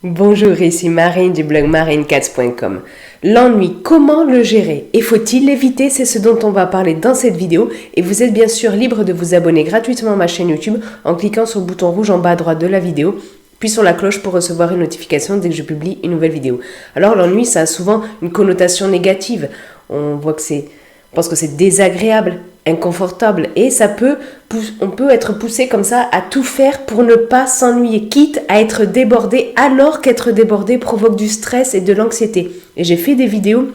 Bonjour, ici Marine du blog marinecats.com. L'ennui, comment le gérer et faut-il l'éviter? C'est ce dont on va parler dans cette vidéo et vous êtes bien sûr libre de vous abonner gratuitement à ma chaîne YouTube en cliquant sur le bouton rouge en bas à droite de la vidéo puis sur la cloche pour recevoir une notification dès que je publie une nouvelle vidéo. Alors l'ennui, ça a souvent une connotation négative. On pense que c'est désagréable, inconfortable et on peut être poussé comme ça à tout faire pour ne pas s'ennuyer, quitte à être débordé alors qu'être débordé provoque du stress et de l'anxiété. Et j'ai fait des vidéos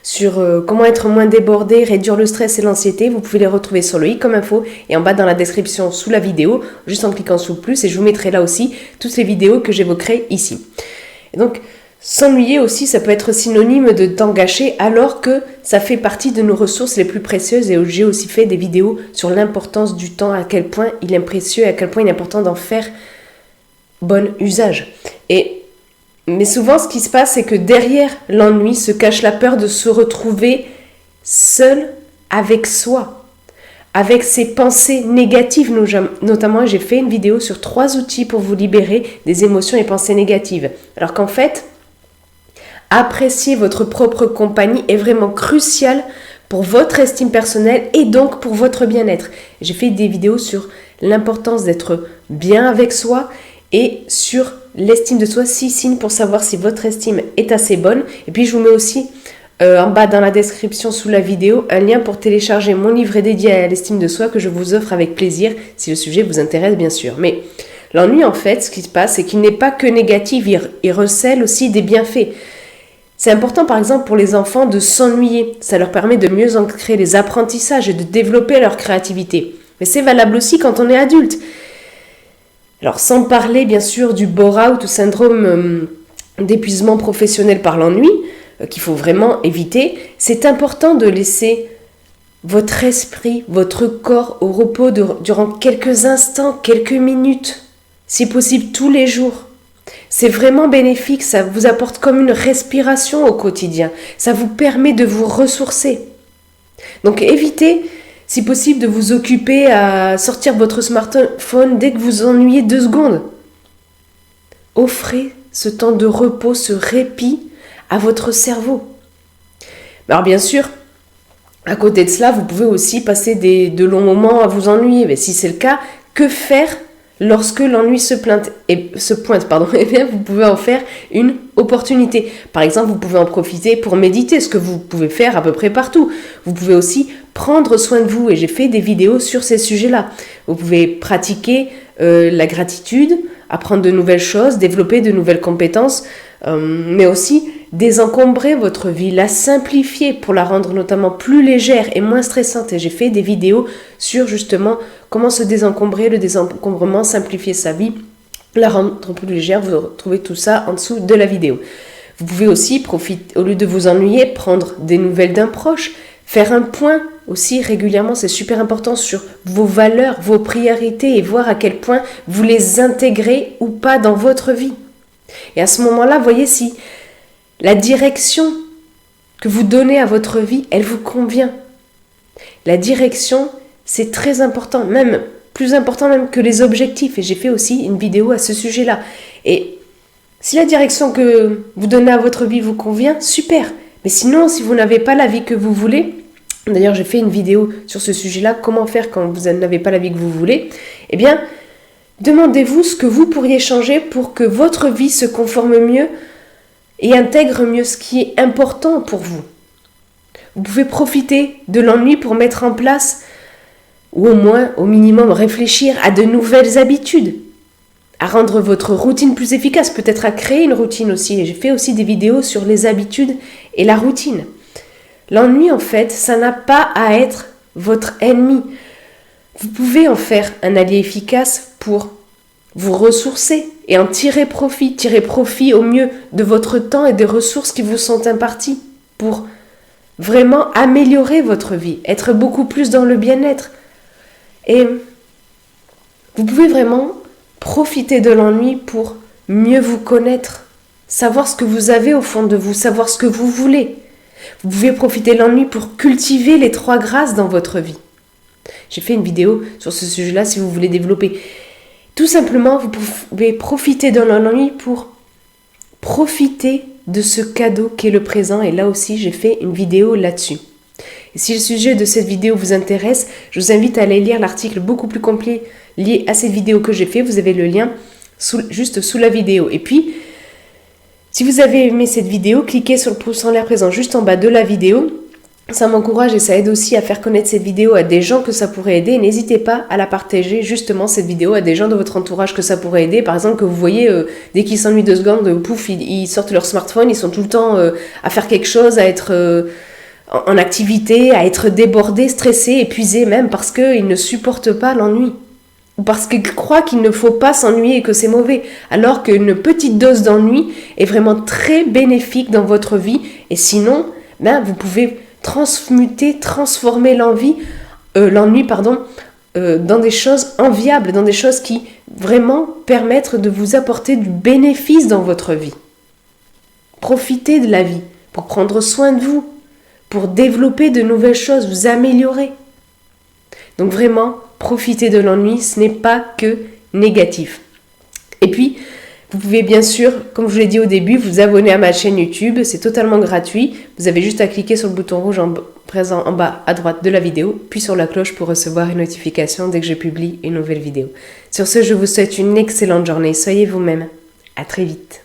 sur comment être moins débordé, réduire le stress et l'anxiété. Vous pouvez les retrouver sur le i comme info et en bas dans la description sous la vidéo, juste en cliquant sous le plus, et je vous mettrai là aussi toutes les vidéos que j'évoquerai ici. Et donc, s'ennuyer aussi, ça peut être synonyme de temps gâché alors que ça fait partie de nos ressources les plus précieuses, et j'ai aussi fait des vidéos sur l'importance du temps, à quel point il est précieux et à quel point il est important d'en faire bon usage. Mais souvent, ce qui se passe, c'est que derrière l'ennui se cache la peur de se retrouver seul avec soi, avec ses pensées négatives. Notamment, j'ai fait une vidéo sur 3 outils pour vous libérer des émotions et pensées négatives. Alors qu'en fait, apprécier votre propre compagnie est vraiment crucial pour votre estime personnelle et donc pour votre bien-être. J'ai fait des vidéos sur l'importance d'être bien avec soi et sur l'estime de soi, 6 signes pour savoir si votre estime est assez bonne. Et puis je vous mets aussi en bas dans la description sous la vidéo un lien pour télécharger mon livret dédié à l'estime de soi que je vous offre avec plaisir si le sujet vous intéresse bien sûr. Mais l'ennui en fait, ce qui se passe, c'est qu'il n'est pas que négatif, il recèle aussi des bienfaits. C'est important par exemple pour les enfants de s'ennuyer, ça leur permet de mieux ancrer les apprentissages et de développer leur créativité. Mais c'est valable aussi quand on est adulte. Alors sans parler bien sûr du bore-out ou syndrome d'épuisement professionnel par l'ennui, qu'il faut vraiment éviter, c'est important de laisser votre esprit, votre corps au repos durant quelques instants, quelques minutes, si possible tous les jours. C'est vraiment bénéfique, ça vous apporte comme une respiration au quotidien, ça vous permet de vous ressourcer. Donc évitez, si possible, de vous occuper à sortir votre smartphone dès que vous ennuyez 2 secondes. Offrez ce temps de repos, ce répit à votre cerveau. Alors bien sûr, à côté de cela, vous pouvez aussi passer de longs moments à vous ennuyer. Mais si c'est le cas, que faire lorsque l'ennui se pointe, eh bien, vous pouvez en faire une opportunité. Par exemple, vous pouvez en profiter pour méditer, ce que vous pouvez faire à peu près partout. Vous pouvez aussi prendre soin de vous, et j'ai fait des vidéos sur ces sujets-là. Vous pouvez pratiquer la gratitude, apprendre de nouvelles choses, développer de nouvelles compétences, mais aussi désencombrer votre vie, la simplifier pour la rendre notamment plus légère et moins stressante. Et j'ai fait des vidéos sur justement comment se désencombrer, le désencombrement, simplifier sa vie, la rendre plus légère. Vous retrouvez tout ça en dessous de la vidéo. Vous pouvez aussi profiter, au lieu de vous ennuyer, prendre des nouvelles d'un proche, faire un point aussi régulièrement, c'est super important, sur vos valeurs, vos priorités, et voir à quel point vous les intégrez ou pas dans votre vie. Et à ce moment-là, voyez si la direction que vous donnez à votre vie, elle vous convient. La direction, c'est très important, même plus important même que les objectifs. Et j'ai fait aussi une vidéo à ce sujet-là. Et si la direction que vous donnez à votre vie vous convient, super. Mais sinon, si vous n'avez pas la vie que vous voulez, d'ailleurs j'ai fait une vidéo sur ce sujet-là, comment faire quand vous n'avez pas la vie que vous voulez, eh bien, demandez-vous ce que vous pourriez changer pour que votre vie se conforme mieux et intègre mieux ce qui est important pour vous. Vous pouvez profiter de l'ennui pour mettre en place, ou au moins, au minimum, réfléchir à de nouvelles habitudes, à rendre votre routine plus efficace, peut-être à créer une routine aussi. Et j'ai fait aussi des vidéos sur les habitudes et la routine. L'ennui, en fait, ça n'a pas à être votre ennemi. Vous pouvez en faire un allié efficace pour vous ressourcer et en tirer profit au mieux de votre temps et des ressources qui vous sont imparties pour vraiment améliorer votre vie, être beaucoup plus dans le bien-être. Et vous pouvez vraiment profiter de l'ennui pour mieux vous connaître, savoir ce que vous avez au fond de vous, savoir ce que vous voulez. Vous pouvez profiter de l'ennui pour cultiver les 3 grâces dans votre vie. J'ai fait une vidéo sur ce sujet-là si vous voulez développer. Tout simplement, vous pouvez profiter de l'ennui pour Profitez de ce cadeau qu'est le présent et là aussi j'ai fait une vidéo là-dessus. Et si le sujet de cette vidéo vous intéresse, je vous invite à aller lire l'article beaucoup plus complet lié à cette vidéo que j'ai fait. Vous avez le lien juste sous la vidéo. Et puis, si vous avez aimé cette vidéo, cliquez sur le pouce en l'air présent juste en bas de la vidéo. Ça m'encourage et ça aide aussi à faire connaître cette vidéo à des gens que ça pourrait aider. N'hésitez pas à la partager, justement, cette vidéo, à des gens de votre entourage que ça pourrait aider. Par exemple, que vous voyez, dès qu'ils s'ennuient 2 secondes, pouf, ils sortent leur smartphone, ils sont tout le temps à faire quelque chose, à être en activité, à être débordés, stressés, épuisés même, parce qu'ils ne supportent pas l'ennui. Ou parce qu'ils croient qu'il ne faut pas s'ennuyer et que c'est mauvais. Alors qu'une petite dose d'ennui est vraiment très bénéfique dans votre vie. Et sinon, vous pouvez transformer l'ennui, dans des choses enviables, dans des choses qui vraiment permettent de vous apporter du bénéfice dans votre vie. Profitez de la vie pour prendre soin de vous, pour développer de nouvelles choses, vous améliorer. Donc vraiment, profitez de l'ennui, ce n'est pas que négatif. Et puis, vous pouvez bien sûr, comme je vous l'ai dit au début, vous abonner à ma chaîne YouTube, c'est totalement gratuit. Vous avez juste à cliquer sur le bouton rouge présent en bas à droite de la vidéo, puis sur la cloche pour recevoir une notification dès que je publie une nouvelle vidéo. Sur ce, je vous souhaite une excellente journée. Soyez vous-même. À très vite.